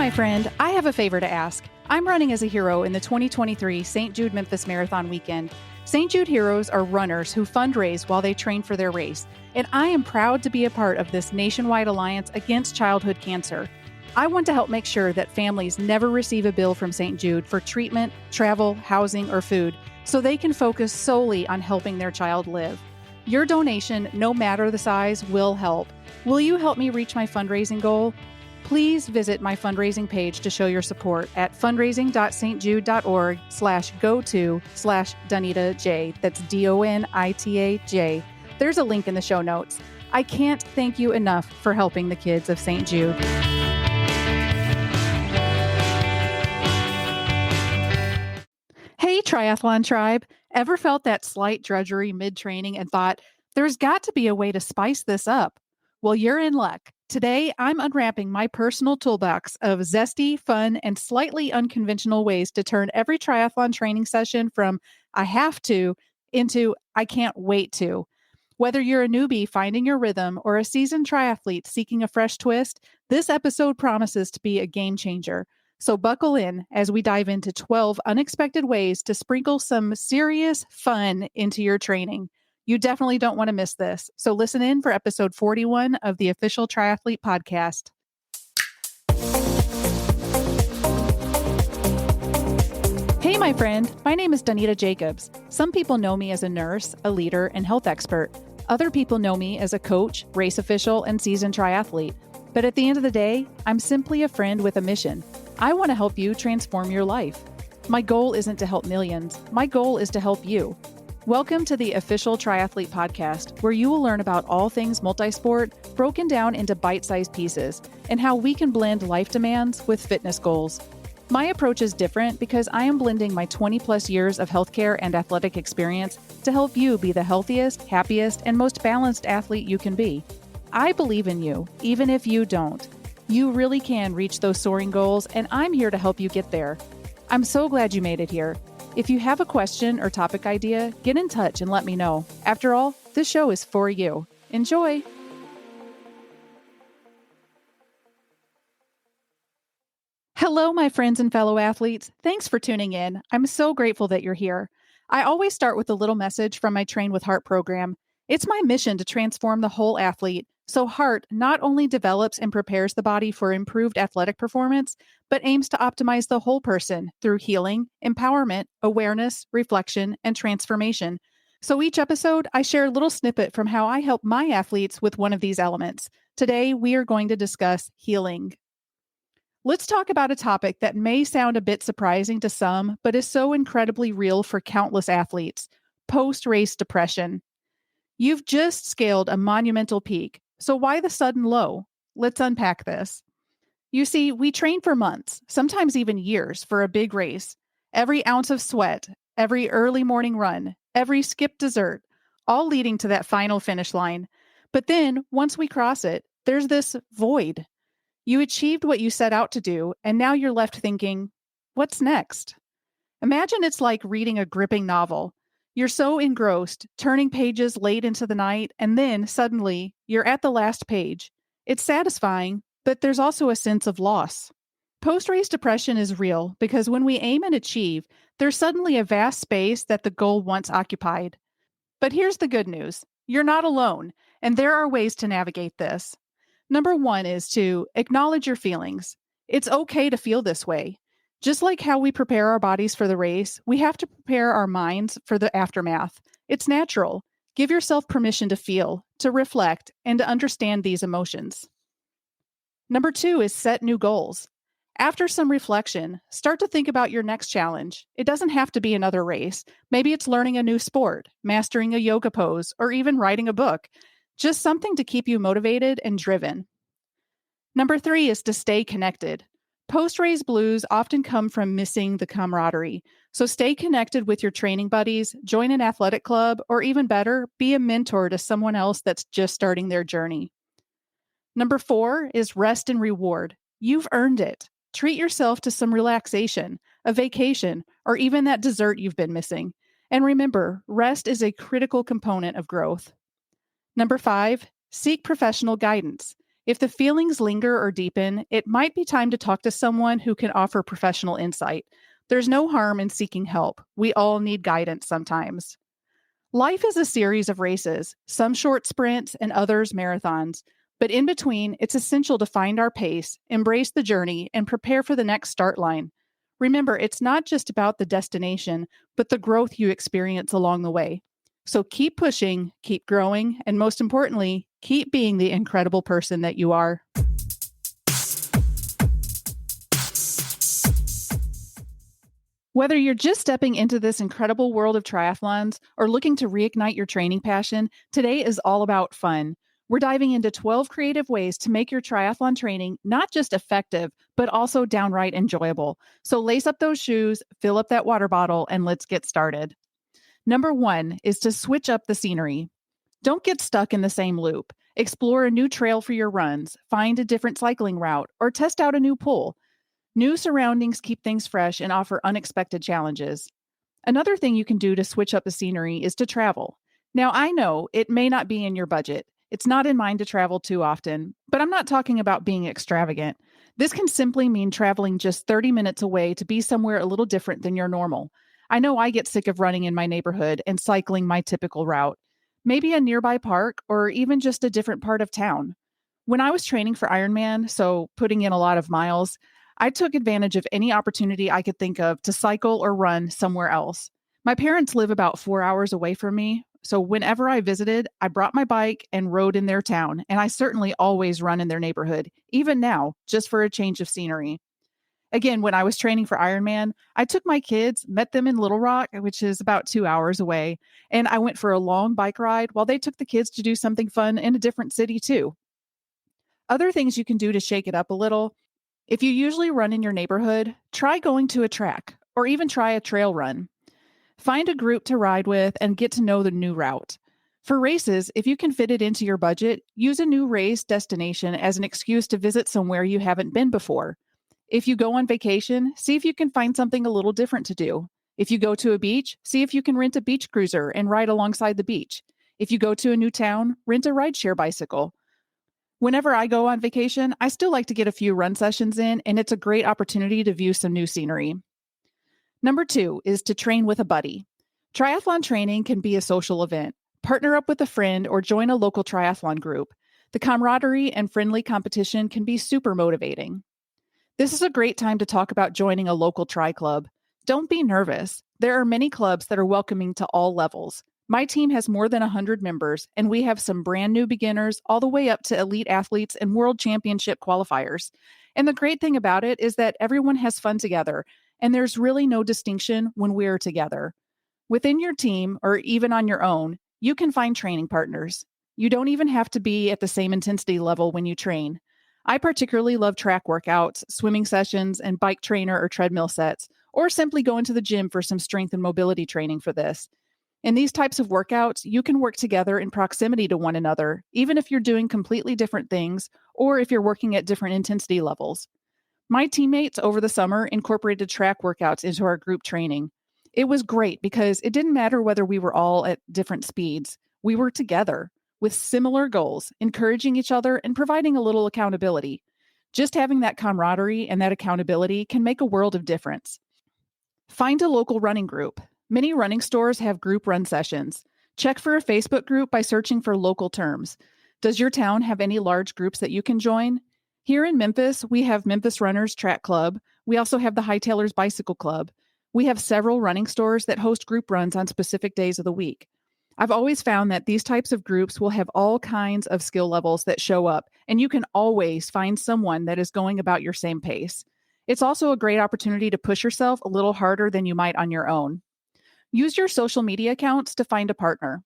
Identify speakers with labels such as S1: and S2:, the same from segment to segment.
S1: my friend, I have a favor to ask. I'm running as a hero in the 2023 St. Jude Memphis Marathon weekend. St. Jude heroes are runners who fundraise while they train for their race, and I am proud to be a part of this nationwide alliance against childhood cancer. I want to help make sure that families never receive a bill from St. Jude for treatment, travel, housing, or food, so they can focus solely on helping their child live. Your donation, no matter the size, will help. Will you help me reach my fundraising goal? Please visit my fundraising page to show your support at fundraising.stjude.org/go-to/DonitaJ. That's DONITAJ. There's a link in the show notes. I can't thank you enough for helping the kids of St. Jude. Hey, Triathlon Tribe. Ever felt that slight drudgery mid-training and thought, there's got to be a way to spice this up? Well, you're in luck. Today, I'm unwrapping my personal toolbox of zesty, fun, and slightly unconventional ways to turn every triathlon training session from I have to into I can't wait to. Whether you're a newbie finding your rhythm or a seasoned triathlete seeking a fresh twist, this episode promises to be a game changer. So buckle in as we dive into 12 unexpected ways to sprinkle some serious fun into your training. You definitely don't want to miss this. So listen in for episode 41 of the Official Triathlete Podcast. Hey, my friend. My name is Donita Jacobs. Some people know me as a nurse, a leader, and health expert. Other people know me as a coach, race official, and seasoned triathlete. But at the end of the day, I'm simply a friend with a mission. I want to help you transform your life. My goal isn't to help millions. My goal is to help you. Welcome to the Official Triathlete Podcast, where you will learn about all things multisport broken down into bite-sized pieces and how we can blend life demands with fitness goals. My approach is different because I am blending my 20-plus years of healthcare and athletic experience to help you be the healthiest, happiest, and most balanced athlete you can be. I believe in you, even if you don't. You really can reach those soaring goals, and I'm here to help you get there. I'm so glad you made it here. If you have a question or topic idea, get in touch and let me know. After all, this show is for you. Enjoy! Hello, my friends and fellow athletes. Thanks for tuning in. I'm so grateful that you're here. I always start with a little message from my Train with Heart program. It's my mission to transform the whole athlete, so Heart not only develops and prepares the body for improved athletic performance, but aims to optimize the whole person through healing, empowerment, awareness, reflection, and transformation. So each episode, I share a little snippet from how I help my athletes with one of these elements. Today, we are going to discuss healing. Let's talk about a topic that may sound a bit surprising to some, but is so incredibly real for countless athletes: post-race depression. You've just scaled a monumental peak, so why the sudden low? Let's unpack this. You see, we train for months, sometimes even years, for a big race. Every ounce of sweat, every early morning run, every skipped dessert, all leading to that final finish line. But then, once we cross it, there's this void. You achieved what you set out to do, and now you're left thinking, what's next? Imagine it's like reading a gripping novel. You're so engrossed, turning pages late into the night, and then, suddenly, you're at the last page. It's satisfying, but there's also a sense of loss. Post-race depression is real because when we aim and achieve, there's suddenly a vast space that the goal once occupied. But here's the good news. You're not alone, and there are ways to navigate this. Number one is to acknowledge your feelings. It's okay to feel this way. Just like how we prepare our bodies for the race, we have to prepare our minds for the aftermath. It's natural. Give yourself permission to feel, to reflect, and to understand these emotions. Number two is set new goals. After some reflection, start to think about your next challenge. It doesn't have to be another race. Maybe it's learning a new sport, mastering a yoga pose, or even writing a book. Just something to keep you motivated and driven. Number three is to stay connected. Post-race blues often come from missing the camaraderie. So stay connected with your training buddies, join an athletic club, or even better, be a mentor to someone else that's just starting their journey. Number four is rest and reward. You've earned it. Treat yourself to some relaxation, a vacation, or even that dessert you've been missing. And remember, rest is a critical component of growth. Number five, seek professional guidance. If the feelings linger or deepen, it might be time to talk to someone who can offer professional insight. There's no harm in seeking help. We all need guidance sometimes. Life is a series of races, some short sprints and others marathons. But in between, it's essential to find our pace, embrace the journey, and prepare for the next start line. Remember, it's not just about the destination, but the growth you experience along the way. So keep pushing, keep growing, and most importantly, keep being the incredible person that you are. Whether you're just stepping into this incredible world of triathlons or looking to reignite your training passion, today is all about fun. We're diving into 12 creative ways to make your triathlon training not just effective, but also downright enjoyable. So lace up those shoes, fill up that water bottle, and let's get started. Number one is to switch up the scenery. Don't get stuck in the same loop. Explore a new trail for your runs, find a different cycling route, or test out a new pool. New surroundings keep things fresh and offer unexpected challenges. Another thing you can do to switch up the scenery is to travel. Now, I know it may not be in your budget. It's not in mine to travel too often, but I'm not talking about being extravagant. This can simply mean traveling just 30 minutes away to be somewhere a little different than your normal. I know I get sick of running in my neighborhood and cycling my typical route. Maybe a nearby park or even just a different part of town. When I was training for Ironman, so putting in a lot of miles, I took advantage of any opportunity I could think of to cycle or run somewhere else. My parents live about 4 hours away from me, so whenever I visited, I brought my bike and rode in their town, and I certainly always run in their neighborhood, even now, just for a change of scenery. Again, when I was training for Ironman, I took my kids, met them in Little Rock, which is about 2 hours away, and I went for a long bike ride while they took the kids to do something fun in a different city, too. Other things you can do to shake it up a little: if you usually run in your neighborhood, try going to a track or even try a trail run. Find a group to ride with and get to know the new route. For races, if you can fit it into your budget, use a new race destination as an excuse to visit somewhere you haven't been before. If you go on vacation, see if you can find something a little different to do. If you go to a beach, see if you can rent a beach cruiser and ride alongside the beach. If you go to a new town, rent a rideshare bicycle. Whenever I go on vacation, I still like to get a few run sessions in, and it's a great opportunity to view some new scenery. Number two is to train with a buddy. Triathlon training can be a social event. Partner up with a friend or join a local triathlon group. The camaraderie and friendly competition can be super motivating. This is a great time to talk about joining a local tri club. Don't be nervous. There are many clubs that are welcoming to all levels. My team has more than 100 members, and we have some brand new beginners all the way up to elite athletes and world championship qualifiers. And the great thing about it is that everyone has fun together, and there's really no distinction when we're together. Within your team, or even on your own, you can find training partners. You don't even have to be at the same intensity level when you train. I particularly love track workouts, swimming sessions, and bike trainer or treadmill sets, or simply go into the gym for some strength and mobility training for this. In these types of workouts, you can work together in proximity to one another, even if you're doing completely different things or if you're working at different intensity levels. My teammates over the summer incorporated track workouts into our group training. It was great because it didn't matter whether we were all at different speeds. We were together with similar goals, encouraging each other and providing a little accountability. Just having that camaraderie and that accountability can make a world of difference. Find a local running group. Many running stores have group run sessions. Check for a Facebook group by searching for local terms. Does your town have any large groups that you can join? Here in Memphis, we have Memphis Runners Track Club. We also have the Hightailers Bicycle Club. We have several running stores that host group runs on specific days of the week. I've always found that these types of groups will have all kinds of skill levels that show up, and you can always find someone that is going about your same pace. It's also a great opportunity to push yourself a little harder than you might on your own. Use your social media accounts to find a partner.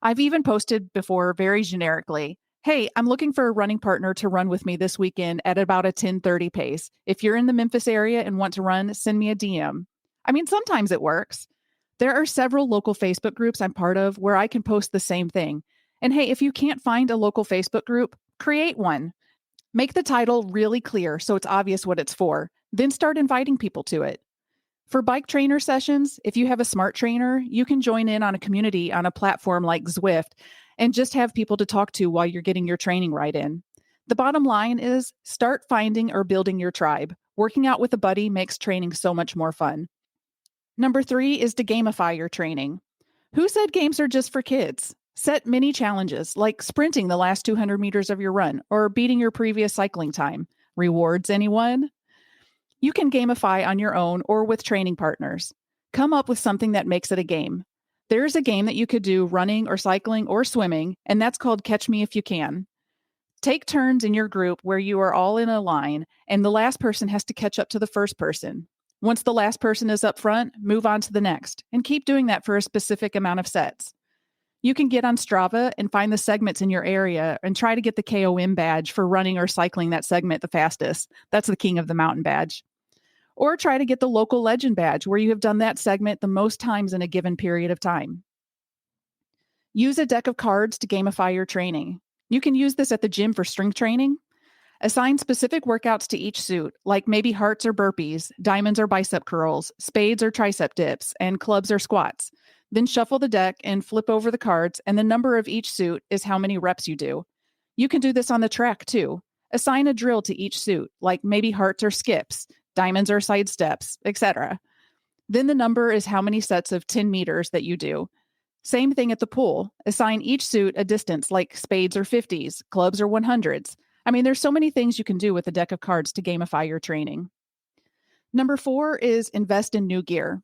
S1: I've even posted before very generically, "Hey, I'm looking for a running partner to run with me this weekend at about a 10:30 pace. If you're in the Memphis area and want to run, send me a DM." I mean, sometimes it works. There are several local Facebook groups I'm part of where I can post the same thing. And hey, if you can't find a local Facebook group, create one. Make the title really clear so it's obvious what it's for. Then start inviting people to it. For bike trainer sessions, if you have a smart trainer, you can join in on a community on a platform like Zwift and just have people to talk to while you're getting your training right in. The bottom line is start finding or building your tribe. Working out with a buddy makes training so much more fun. Number 3 is to gamify your training. Who said games are just for kids? Set mini challenges like sprinting the last 200 meters of your run or beating your previous cycling time. Rewards, anyone? You can gamify on your own or with training partners. Come up with something that makes it a game. There's a game that you could do running or cycling or swimming, and that's called Catch Me If You Can. Take turns in your group where you are all in a line, and the last person has to catch up to the first person. Once the last person is up front, move on to the next, and keep doing that for a specific amount of sets. You can get on Strava and find the segments in your area and try to get the KOM badge for running or cycling that segment the fastest. That's the King of the Mountain badge. Or try to get the local legend badge where you have done that segment the most times in a given period of time. Use a deck of cards to gamify your training. You can use this at the gym for strength training. Assign specific workouts to each suit, like maybe hearts or burpees, diamonds or bicep curls, spades or tricep dips, and clubs or squats. Then shuffle the deck and flip over the cards, and the number of each suit is how many reps you do. You can do this on the track too. Assign a drill to each suit, like maybe hearts or skips, diamonds or side steps, etc. Then the number is how many sets of 10 meters that you do. Same thing at the pool. Assign each suit a distance like spades or 50s, clubs or 100s. I mean, there's so many things you can do with a deck of cards to gamify your training. Number 4 is invest in new gear.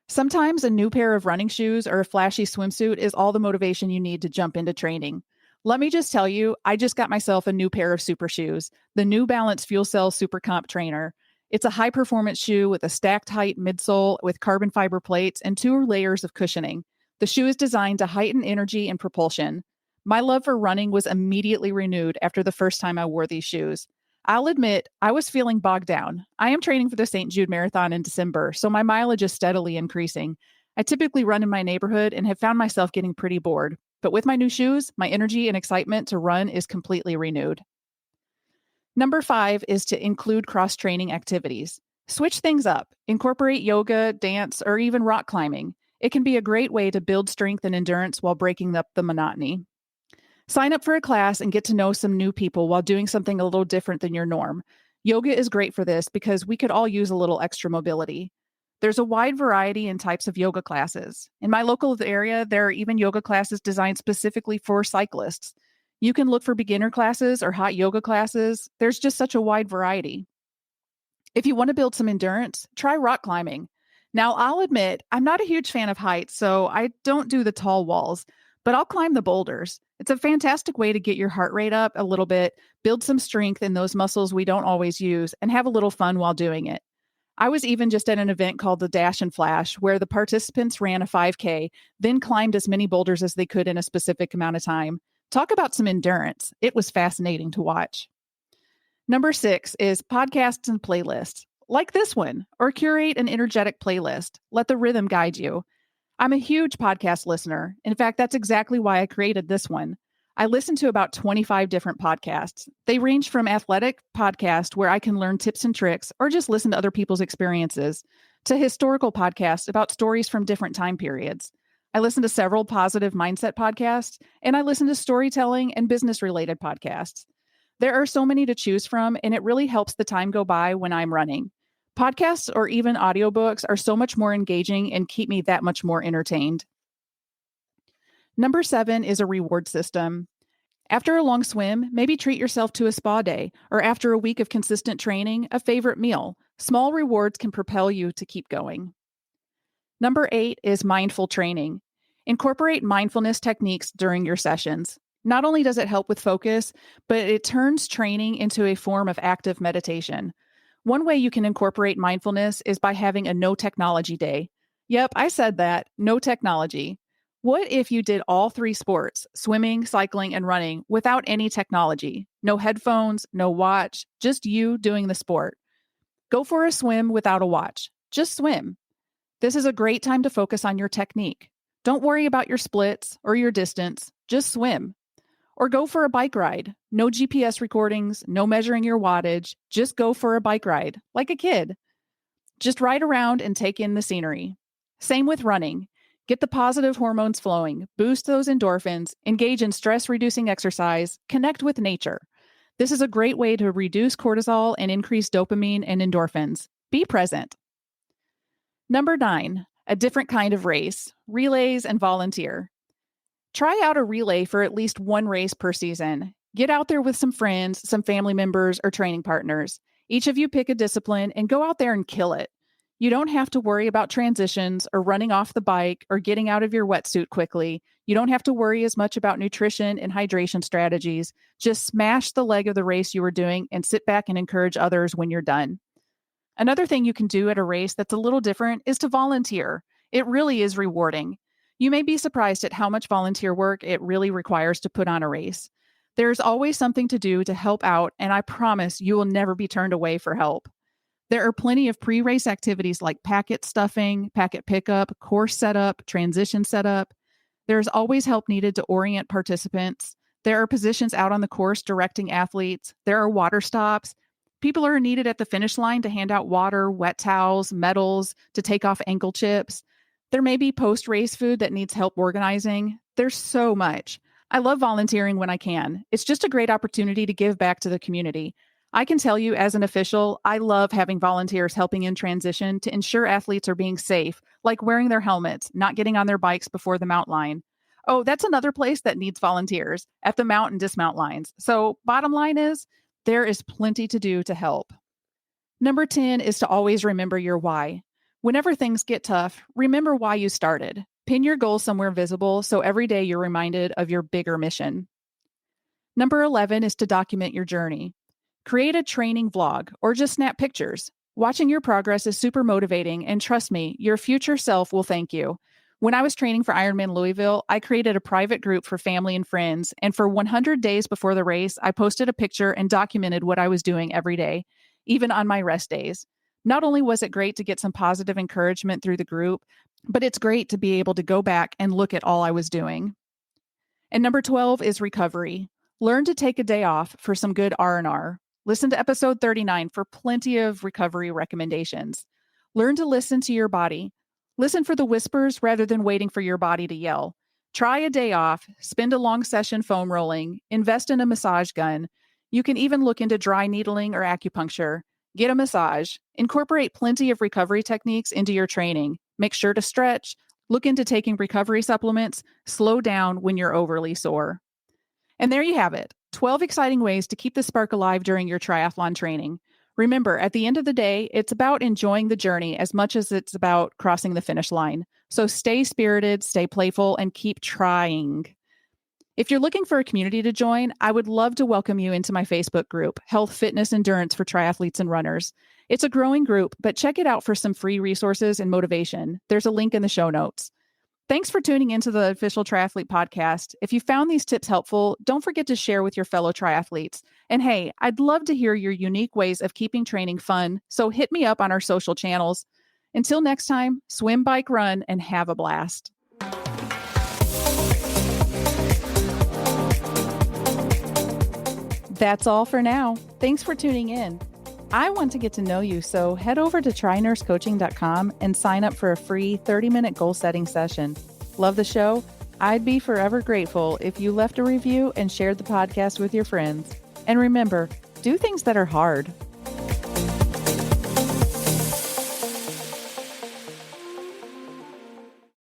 S1: Sometimes a new pair of running shoes or a flashy swimsuit is all the motivation you need to jump into training. Let me just tell you, I just got myself a new pair of super shoes, the New Balance Fuel Cell Super Comp Trainer. It's a high performance shoe with a stacked height midsole with carbon fiber plates and 2 layers of cushioning. The shoe is designed to heighten energy and propulsion. My love for running was immediately renewed after the first time I wore these shoes. I'll admit, I was feeling bogged down. I am training for the St. Jude Marathon in December, so my mileage is steadily increasing. I typically run in my neighborhood and have found myself getting pretty bored. But with my new shoes, my energy and excitement to run is completely renewed. Number 5 is to include cross-training activities. Switch things up. Incorporate yoga, dance, or even rock climbing. It can be a great way to build strength and endurance while breaking up the monotony. Sign up for a class and get to know some new people while doing something a little different than your norm. Yoga is great for this because we could all use a little extra mobility. There's a wide variety in types of yoga classes. In my local area, there are even yoga classes designed specifically for cyclists. You can look for beginner classes or hot yoga classes. There's just such a wide variety. If you want to build some endurance, try rock climbing. Now, I'll admit, I'm not a huge fan of heights, so I don't do the tall walls, but I'll climb the boulders. It's a fantastic way to get your heart rate up a little bit, build some strength in those muscles we don't always use, and have a little fun while doing it. I was even just at an event called the Dash and Flash, where the participants ran a 5K, then climbed as many boulders as they could in a specific amount of time. Talk about some endurance. It was fascinating to watch. Number 6 is podcasts and playlists, like this one, or curate an energetic playlist. Let the rhythm guide you. I'm a huge podcast listener. In fact, that's exactly why I created this one. I listen to about 25 different podcasts. They range from athletic podcast where I can learn tips and tricks or just listen to other people's experiences, to historical podcasts about stories from different time periods. I listen to several positive mindset podcasts, and I listen to storytelling and business-related podcasts. There are so many to choose from, and it really helps the time go by when I'm running. Podcasts or even audiobooks are so much more engaging and keep me that much more entertained. Number 7 is a reward system. After a long swim, maybe treat yourself to a spa day, or after a week of consistent training, a favorite meal. Small rewards can propel you to keep going. Number 8 is mindful training. Incorporate mindfulness techniques during your sessions. Not only does it help with focus, but it turns training into a form of active meditation. One way you can incorporate mindfulness is by having a no technology day. Yep, I said that, no technology. What if you did all 3 sports, swimming, cycling, and running, without any technology? No headphones, no watch, just you doing the sport. Go for a swim without a watch. Just swim. This is a great time to focus on your technique. Don't worry about your splits or your distance, just swim. Or go for a bike ride. No GPS recordings, no measuring your wattage. Just go for a bike ride, like a kid. Just ride around and take in the scenery. Same with running. Get the positive hormones flowing, boost those endorphins, engage in stress-reducing exercise, connect with nature. This is a great way to reduce cortisol and increase dopamine and endorphins. Be present. Number 9, a different kind of race, relays and volunteer. Try out a relay for at least one race per season. Get out there with some friends, some family members, or training partners. Each of you pick a discipline and go out there and kill it. You don't have to worry about transitions or running off the bike or getting out of your wetsuit quickly. You don't have to worry as much about nutrition and hydration strategies. Just smash the leg of the race you were doing and sit back and encourage others when you're done. Another thing you can do at a race that's a little different is to volunteer. It really is rewarding. You may be surprised at how much volunteer work it really requires to put on a race. There's always something to do to help out, and I promise you will never be turned away for help. There are plenty of pre-race activities like packet stuffing, packet pickup, course setup, transition setup. There's always help needed to orient participants. There are positions out on the course directing athletes. There are water stops. People are needed at the finish line to hand out water, wet towels, medals, to take off ankle chips. There may be post-race food that needs help organizing. There's so much. I love volunteering when I can. It's just a great opportunity to give back to the community. I can tell you as an official, I love having volunteers helping in transition to ensure athletes are being safe, like wearing their helmets, not getting on their bikes before the mount line. Oh, that's another place that needs volunteers, at the mount and dismount lines. So bottom line is, there is plenty to do to help. Number 10 is to always remember your why. Whenever things get tough, remember why you started. Pin your goal somewhere visible so every day you're reminded of your bigger mission. Number 11 is to document your journey. Create a training vlog or just snap pictures. Watching your progress is super motivating, and trust me, your future self will thank you. When I was training for Ironman Louisville, I created a private group for family and friends, and for 100 days before the race, I posted a picture and documented what I was doing every day, even on my rest days. Not only was it great to get some positive encouragement through the group, but it's great to be able to go back and look at all I was doing. And number 12 is recovery. Learn to take a day off for some good R&R. Listen to episode 39 for plenty of recovery recommendations. Learn to listen to your body. Listen for the whispers rather than waiting for your body to yell. Try a day off, spend a long session foam rolling, invest in a massage gun. You can even look into dry needling or acupuncture. Get a massage. Incorporate plenty of recovery techniques into your training. Make sure to stretch. Look into taking recovery supplements. Slow down when you're overly sore. And there you have it, 12 exciting ways to keep the spark alive during your triathlon training. Remember, at the end of the day, it's about enjoying the journey as much as it's about crossing the finish line. So stay spirited, stay playful, and keep trying. If you're looking for a community to join, I would love to welcome you into my Facebook group, Health, Fitness, Endurance for Triathletes and Runners. It's a growing group, but check it out for some free resources and motivation. There's a link in the show notes. Thanks for tuning into the Official Triathlete Podcast. If you found these tips helpful, don't forget to share with your fellow triathletes. And hey, I'd love to hear your unique ways of keeping training fun, so hit me up on our social channels. Until next time, swim, bike, run, and have a blast. That's all for now. Thanks for tuning in. I want to get to know you, so head over to trynursecoaching.com and sign up for a free 30-minute goal-setting session. Love the show? I'd be forever grateful if you left a review and shared the podcast with your friends. And remember, do things that are hard.